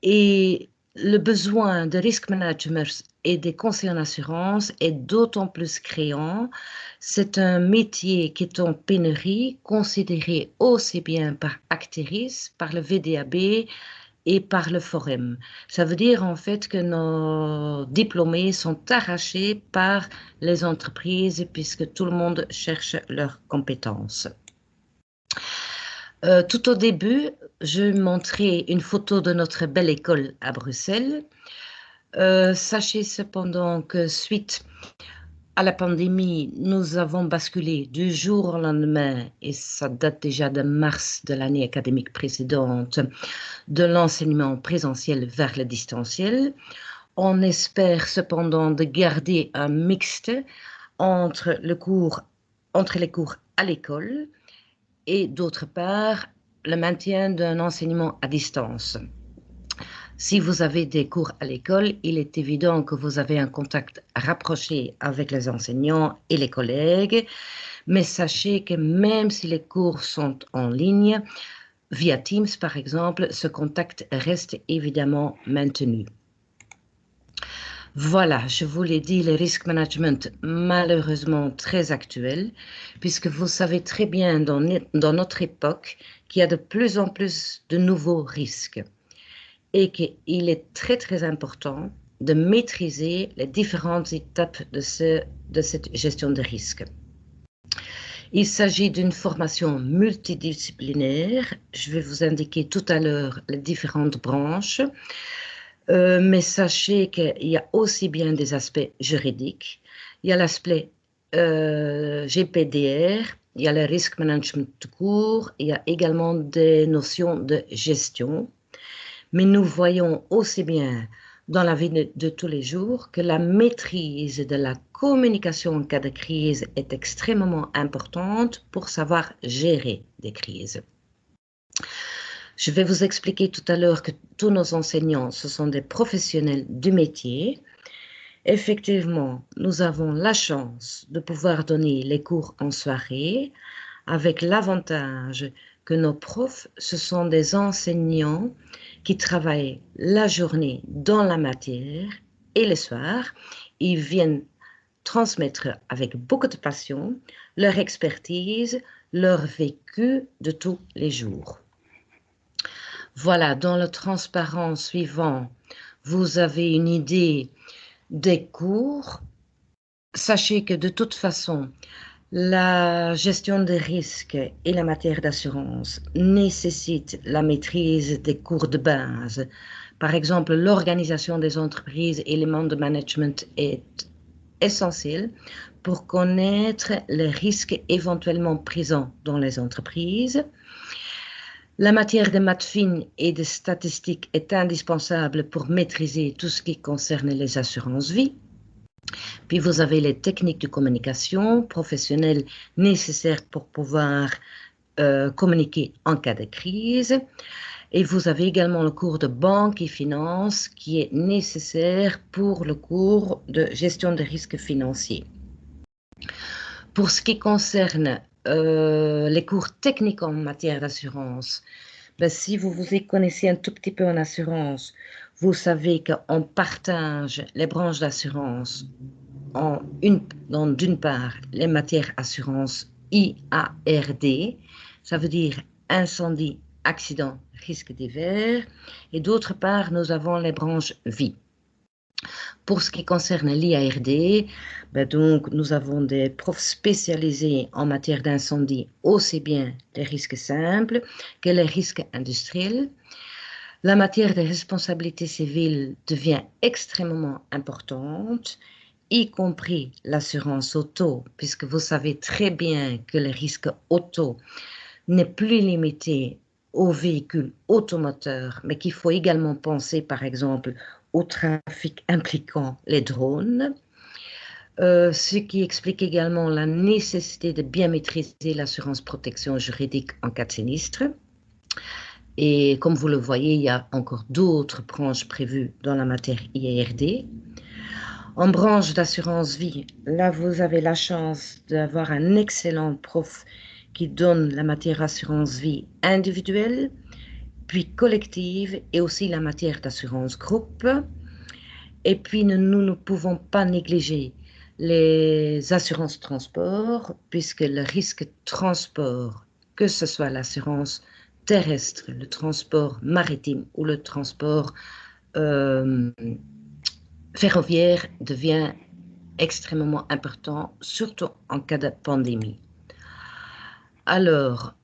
Et le besoin de risk managers et des conseillers en assurance est d'autant plus criant. C'est un métier qui est en pénurie, considéré aussi bien par Acteris, par le VDAB et par le Forum. Ça veut dire en fait que nos diplômés sont arrachés par les entreprises puisque tout le monde cherche leurs compétences. Tout au début, je montrais une photo de notre belle école à Bruxelles. Sachez cependant que suite à la pandémie, nous avons basculé du jour au lendemain, et ça date déjà de mars de l'année académique précédente, de l'enseignement présentiel vers le distanciel. On espère cependant de garder un mixte entre les cours à l'école et d'autre part le maintien d'un enseignement à distance. Si vous avez des cours à l'école, il est évident que vous avez un contact rapproché avec les enseignants et les collègues, mais sachez que même si les cours sont en ligne, via Teams par exemple, ce contact reste évidemment maintenu. Voilà, je vous l'ai dit, le risk management, malheureusement très actuel, puisque vous savez très bien dans notre époque qu'il y a de plus en plus de nouveaux risques et qu'il est très très important de maîtriser les différentes étapes de cette gestion de risque. Il s'agit d'une formation multidisciplinaire. Je vais vous indiquer tout à l'heure les différentes branches. Mais sachez qu'il y a aussi bien des aspects juridiques, il y a l'aspect GPDR, il y a le risk management tout court, il y a également des notions de gestion. Mais nous voyons aussi bien dans la vie de tous les jours que la maîtrise de la communication en cas de crise est extrêmement importante pour savoir gérer des crises. Je vais vous expliquer tout à l'heure que tous nos enseignants, ce sont des professionnels du métier. Effectivement, nous avons la chance de pouvoir donner les cours en soirée avec l'avantage que nos profs, ce sont des enseignants qui travaillent la journée dans la matière et le soir, ils viennent transmettre avec beaucoup de passion leur expertise, leur vécu de tous les jours. Voilà, dans le transparent suivant, vous avez une idée des cours. Sachez que de toute façon, la gestion des risques et la matière d'assurance nécessitent la maîtrise des cours de base. Par exemple, l'organisation des entreprises, élément de management est essentiel pour connaître les risques éventuellement présents dans les entreprises. La matière de maths fines et de statistiques est indispensable pour maîtriser tout ce qui concerne les assurances-vie. Puis vous avez les techniques de communication professionnelles nécessaires pour pouvoir communiquer en cas de crise. Et vous avez également le cours de banque et finance qui est nécessaire pour le cours de gestion des risques financiers. Pour ce qui concerne les cours techniques en matière d'assurance, ben, si vous vous y connaissez un tout petit peu en assurance, vous savez qu'on partage les branches d'assurance dans d'une part les matières assurance IARD, ça veut dire incendie, accident, risque divers, et d'autre part nous avons les branches vie. Pour ce qui concerne l'IARD, ben donc, nous avons des profs spécialisés en matière d'incendie, aussi bien les risques simples que les risques industriels. La matière des responsabilités civiles devient extrêmement importante, y compris l'assurance auto, puisque vous savez très bien que le risque auto n'est plus limité aux véhicules automoteurs, mais qu'il faut également penser, par exemple, au trafic impliquant les drones, ce qui explique également la nécessité de bien maîtriser l'assurance protection juridique en cas de sinistre. Et comme vous le voyez, il y a encore d'autres branches prévues dans la matière IARD. En branche d'assurance vie, là vous avez la chance d'avoir un excellent prof qui donne la matière assurance vie individuelle puis collective et aussi la matière d'assurance groupe. Et puis, nous ne pouvons pas négliger les assurances transport, puisque le risque transport, que ce soit l'assurance terrestre, le transport maritime ou le transport ferroviaire, devient extrêmement important, surtout en cas de pandémie. Alors,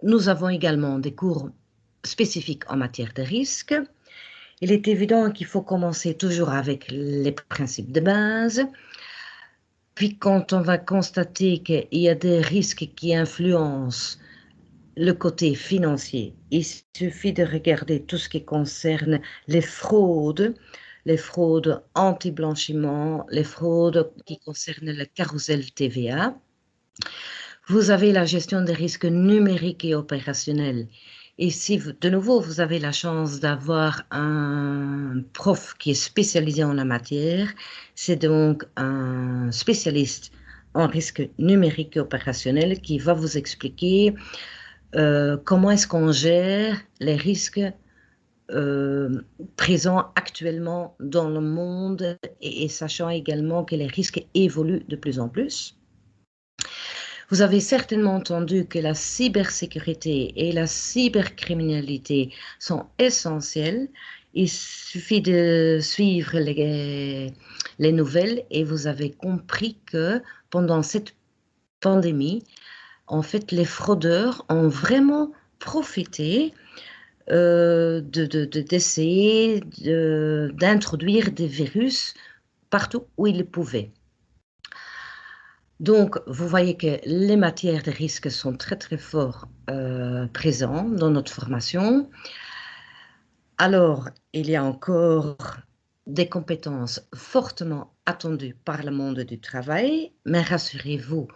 nous avons également des cours spécifiques en matière de risque. Il est évident qu'il faut commencer toujours avec les principes de base. Puis quand on va constater qu'il y a des risques qui influencent le côté financier, il suffit de regarder tout ce qui concerne les fraudes anti-blanchiment, les fraudes qui concernent le carrousel TVA. Vous avez la gestion des risques numériques et opérationnels. Et si, de nouveau, vous avez la chance d'avoir un prof qui est spécialisé en la matière, c'est donc un spécialiste en risque numérique et opérationnel qui va vous expliquer comment est-ce qu'on gère les risques présents actuellement dans le monde et sachant également que les risques évoluent de plus en plus. Vous avez certainement entendu que la cybersécurité et la cybercriminalité sont essentielles. Il suffit de suivre les nouvelles et vous avez compris que pendant cette pandémie, en fait, les fraudeurs ont vraiment profité d'essayer d'introduire des virus partout où ils le pouvaient. Donc, vous voyez que les matières de risque sont très, très fort présentes dans notre formation. Alors, il y a encore des compétences fortement attendues par le monde du travail, mais rassurez-vous,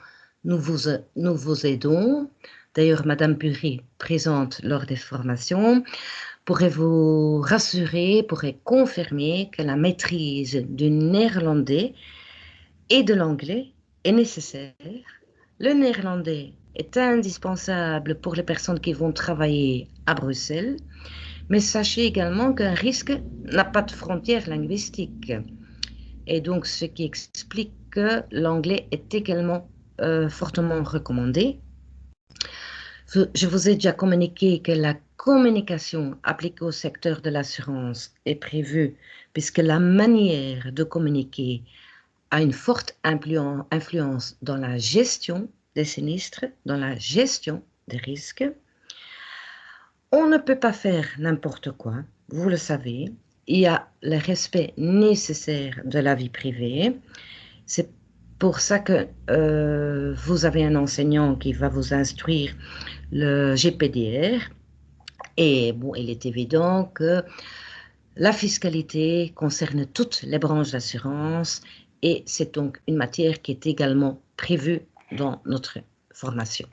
nous vous aidons. D'ailleurs, Madame Bury, présente lors des formations, pourrait vous rassurer, pourrait confirmer que la maîtrise du néerlandais et de l'anglais est nécessaire. Le néerlandais est indispensable pour les personnes qui vont travailler à Bruxelles, mais sachez également qu'un risque n'a pas de frontières linguistiques. Et donc, ce qui explique que l'anglais est également fortement recommandé. Je vous ai déjà communiqué que la communication appliquée au secteur de l'assurance est prévue, puisque la manière de communiquer a une forte influence dans la gestion des sinistres, dans la gestion des risques. On ne peut pas faire n'importe quoi, vous le savez. Il y a le respect nécessaire de la vie privée. C'est pour ça que vous avez un enseignant qui va vous instruire le GPDR. Et bon, il est évident que la fiscalité concerne toutes les branches d'assurance et c'est donc une matière qui est également prévue dans notre formation.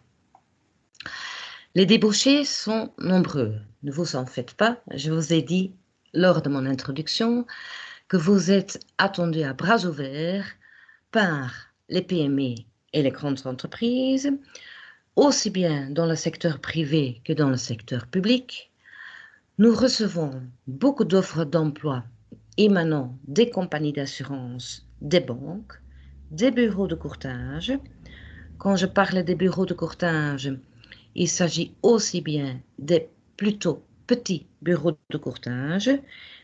Les débouchés sont nombreux, ne vous en faites pas. Je vous ai dit lors de mon introduction que vous êtes attendus à bras ouverts par les PME et les grandes entreprises, aussi bien dans le secteur privé que dans le secteur public. Nous recevons beaucoup d'offres d'emploi émanant des compagnies d'assurance, des banques, des bureaux de courtage. Quand je parle des bureaux de courtage, il s'agit aussi bien des plutôt petits bureaux de courtage,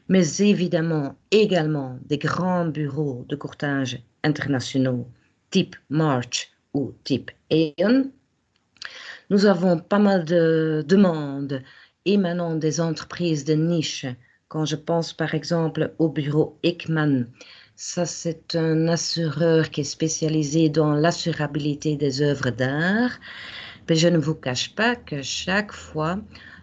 mais évidemment également des grands bureaux de courtage internationaux type March ou type Aon. Nous avons pas mal de demandes émanant des entreprises de niche. Quand je pense par exemple au bureau Ekman, ça c'est un assureur qui est spécialisé dans l'assurabilité des œuvres d'art. Mais je ne vous cache pas que chaque fois,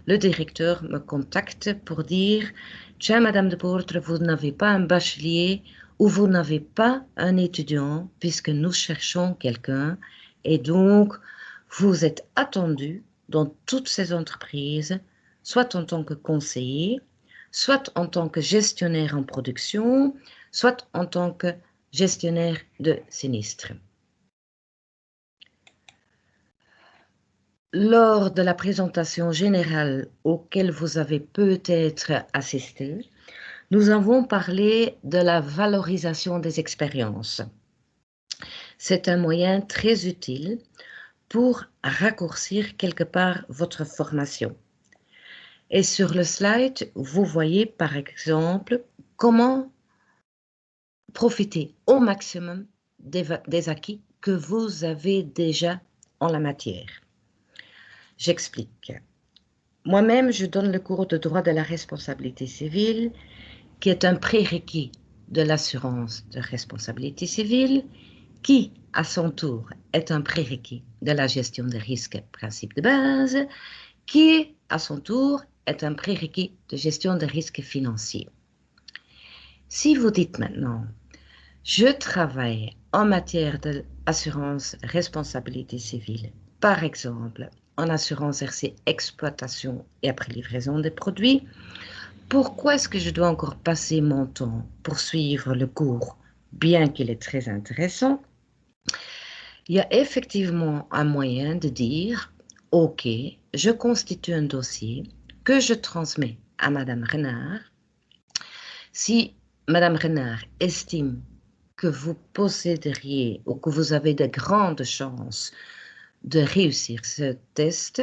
le directeur me contacte pour dire « Tiens, Madame de Portre, vous n'avez pas un bachelier ou vous n'avez pas un étudiant puisque nous cherchons quelqu'un et donc vous êtes attendu dans toutes ces entreprises, soit en tant que conseiller, soit en tant que gestionnaire en production, soit en tant que gestionnaire de sinistre. » Lors de la présentation générale auquel vous avez peut-être assisté, nous avons parlé de la valorisation des expériences. C'est un moyen très utile pour raccourcir quelque part votre formation. Et sur le slide, vous voyez par exemple comment profiter au maximum des acquis que vous avez déjà en la matière. J'explique. Moi-même, je donne le cours de droit de la responsabilité civile, qui est un prérequis de l'assurance de responsabilité civile, qui, à son tour, est un prérequis de la gestion des risques, principe de base, qui, à son tour, est un prérequis de gestion des risques financiers. Si vous dites maintenant, je travaille en matière d'assurance responsabilité civile, par exemple, en assurance RC exploitation et après livraison des produits, pourquoi est-ce que je dois encore passer mon temps pour suivre le cours, bien qu'il est très intéressant? Il y a effectivement un moyen de dire, OK, je constitue un dossier que je transmets à Madame Renard. Si Madame Renard estime que vous posséderiez ou que vous avez de grandes chances de réussir ce test,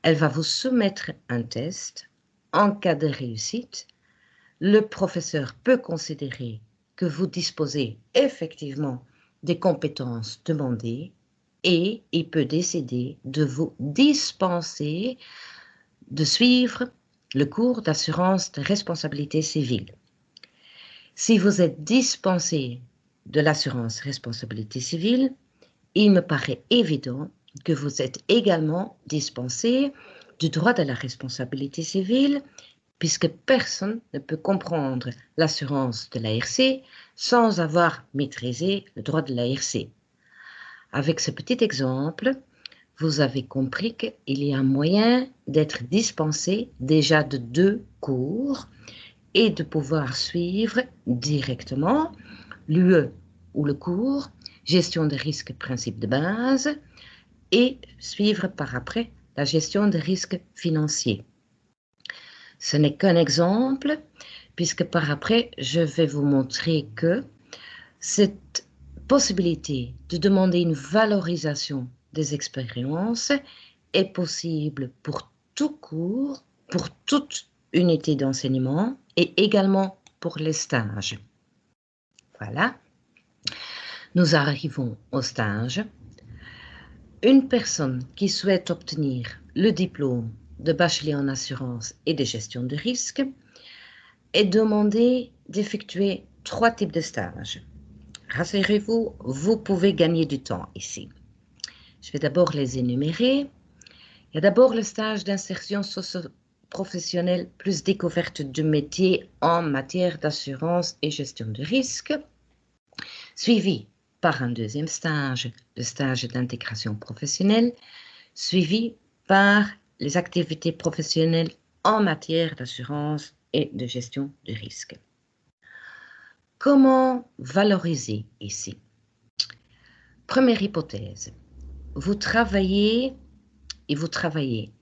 elle va vous soumettre un test. En cas de réussite, le professeur peut considérer que vous disposez effectivement des compétences demandées et il peut décider de vous dispenser de suivre le cours d'assurance de responsabilité civile. Si vous êtes dispensé de l'assurance responsabilité civile, il me paraît évident que vous êtes également dispensé du droit de la responsabilité civile, puisque personne ne peut comprendre l'assurance de l'ARC sans avoir maîtrisé le droit de l'ARC. Avec ce petit exemple, vous avez compris qu'il y a un moyen d'être dispensé déjà de 2 cours et de pouvoir suivre directement l'UE ou le cours gestion des risques principe de base et suivre par après la gestion des risques financiers. Ce n'est qu'un exemple, puisque par après, je vais vous montrer que cette possibilité de demander une valorisation des expériences est possible pour tout cours, pour toute unité d'enseignement et également pour les stages. Voilà. Nous arrivons au stage. Une personne qui souhaite obtenir le diplôme de bachelier en assurance et de gestion de risque est demandé d'effectuer 3 types de stages. Rassurez-vous, vous pouvez gagner du temps ici. Je vais d'abord les énumérer. Il y a d'abord le stage d'insertion socio-professionnelle plus découverte du métier en matière d'assurance et gestion de risque, suivi par un deuxième stage, le stage d'intégration professionnelle, suivi par les activités professionnelles en matière d'assurance et de gestion de risque. Comment valoriser ici? Première hypothèse, vous travaillez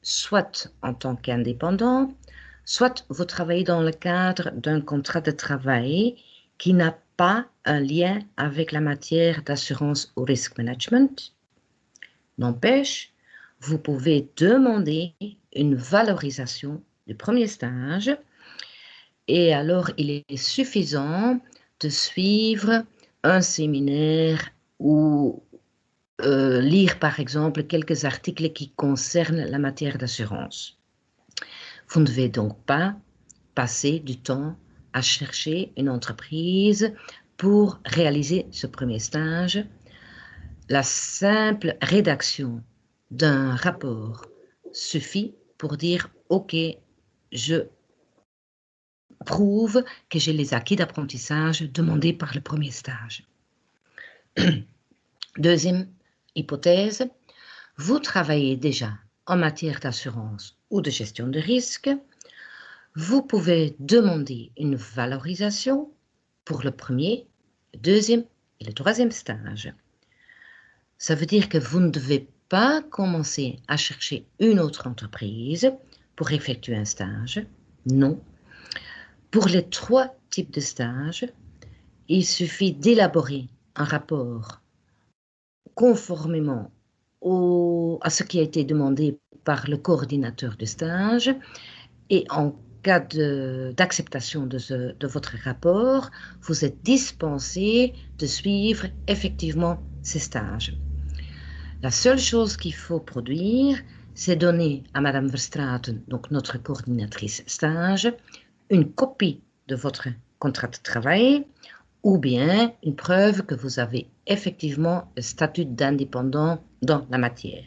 soit en tant qu'indépendant, soit vous travaillez dans le cadre d'un contrat de travail qui n'a pas un lien avec la matière d'assurance ou risk management. N'empêche, vous pouvez demander une valorisation du premier stage et alors il est suffisant de suivre un séminaire ou lire par exemple quelques articles qui concernent la matière d'assurance. Vous ne devez donc pas passer du temps à chercher une entreprise pour réaliser ce premier stage. La simple rédaction d'un rapport suffit pour dire « Ok, je prouve que j'ai les acquis d'apprentissage demandés par le premier stage. » Deuxième hypothèse, vous travaillez déjà en matière d'assurance ou de gestion de risque. Vous pouvez demander une valorisation pour le premier, le deuxième et le troisième stage. Ça veut dire que vous ne devez pas commencer à chercher une autre entreprise pour effectuer un stage. Non. Pour les 3 types de stages, il suffit d'élaborer un rapport conformément à ce qui a été demandé par le coordinateur de stage, et en cas d'acceptation de votre rapport, vous êtes dispensé de suivre effectivement ces stages. La seule chose qu'il faut produire, c'est donner à Madame Verstraeten, donc notre coordinatrice stage, une copie de votre contrat de travail ou bien une preuve que vous avez effectivement le statut d'indépendant dans la matière.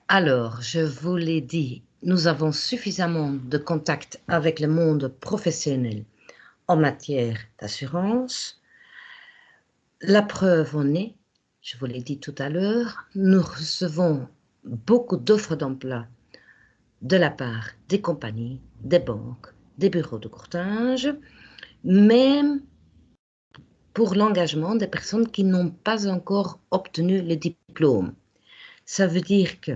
Alors, je vous l'ai dit, nous avons suffisamment de contacts avec le monde professionnel en matière d'assurance. La preuve en est, je vous l'ai dit tout à l'heure, nous recevons beaucoup d'offres d'emploi de la part des compagnies, des banques, des bureaux de courtage, même pour l'engagement des personnes qui n'ont pas encore obtenu le diplôme. Ça veut dire que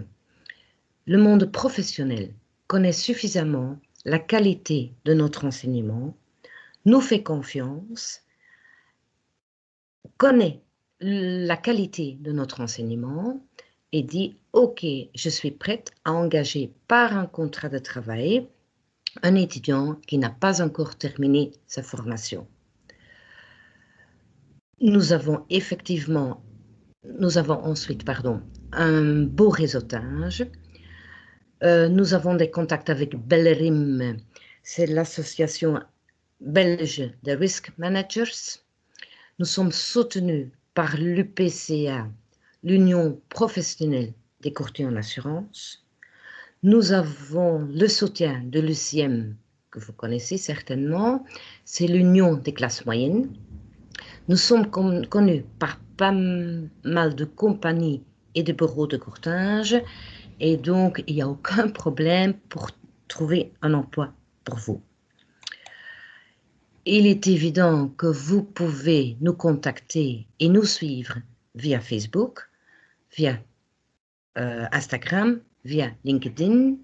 le monde professionnel connaît suffisamment la qualité de notre enseignement, nous fait confiance, connaît la qualité de notre enseignement et dit « Ok, je suis prête à engager par un contrat de travail un étudiant qui n'a pas encore terminé sa formation. » Nous avons ensuite un beau réseautage. Nous avons des contacts avec Bellerim, c'est l'association belge des risk managers. Nous sommes soutenus par l'UPCA, l'Union professionnelle des courtiers en assurance. Nous avons le soutien de l'UCM, que vous connaissez certainement, c'est l'Union des classes moyennes. Nous sommes connus par pas mal de compagnies et de bureaux de courtage, et donc il n'y a aucun problème pour trouver un emploi pour vous. Il est évident que vous pouvez nous contacter et nous suivre via Facebook, via Instagram, via LinkedIn.